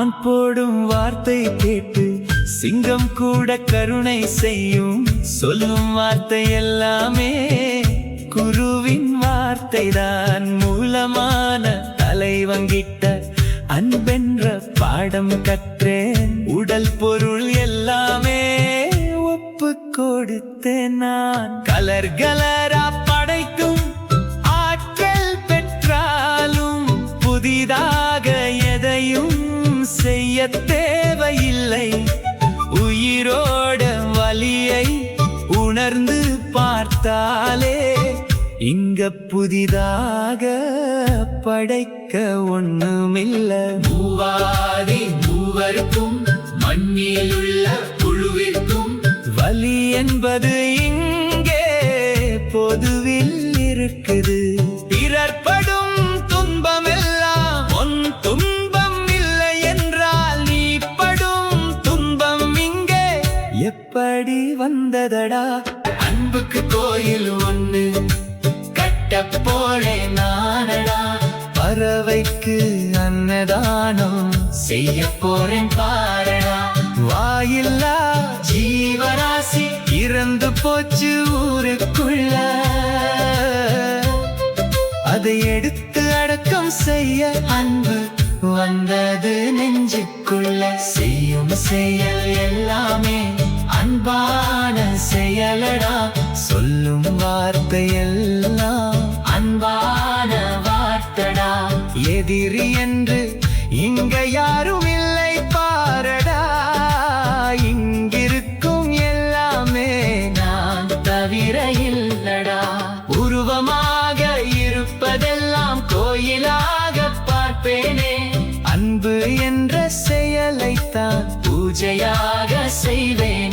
நான் போடும் வார்த்தை கேட்டு சிங்கம் கூட கருணை செய்யும். சொல்லும் வார்த்தை எல்லாமே குருவின் வார்த்தைதான். மூலமான தலைவங்கிட்ட அன்பென்ற பாடம் கற்றேன். உடல் பொருள் எல்லாமே ஒப்பு கொடுத்தேன் நான். கலர்களா படைக்கும் ஆற்றல் பெற்றாலும் புதிதாக எதையும் செய்ய தேவையில்லை. உயிரோட வலியை உணர்ந்து பார்த்தாலே இங்க புதிதாக படைக்க ஒண்ணுமில்ல. மூவாதி மூவருக்கும் மண்ணில் உள்ள புழுவிற்கும் வலி என்பது இங்கே பொதுவில் இருக்குது. பிறர்படும் துன்பமெல்லாம் உன் துன்பம் இல்லை என்றால் நீ படும் துன்பம் இங்கே எப்படி வந்ததடா? அன்புக்கு கோயில் ஒண்ணு கட்ட போலே நானடா. பறவைக்கு அன்னதானம் செய்ய போறேன் பாரடா. வாயில்லா ஜீவராசி இறந்து போச்சு ஊருக்குள்ள. அதை எடுத்து அடக்கம் செய்ய அன்பு வந்தது நெஞ்சுக்குள்ள. செய்யும் செயல் எல்லாமே அன்பான செயலடா. சொல்லும் வார்த்தை எல்லாம் அன்பான வார்த்தடா. எதிரி என்று இங்க யாரும் இல்லை பாரடா. இங்கிருக்கும் எல்லாமே நான் தவிர இல்லடா. உருவமாக இருப்பதெல்லாம் கோயிலாக பார்ப்பேனே. அன்பு என்ற செயலைத்தான் பூஜையாக செய்வேன்.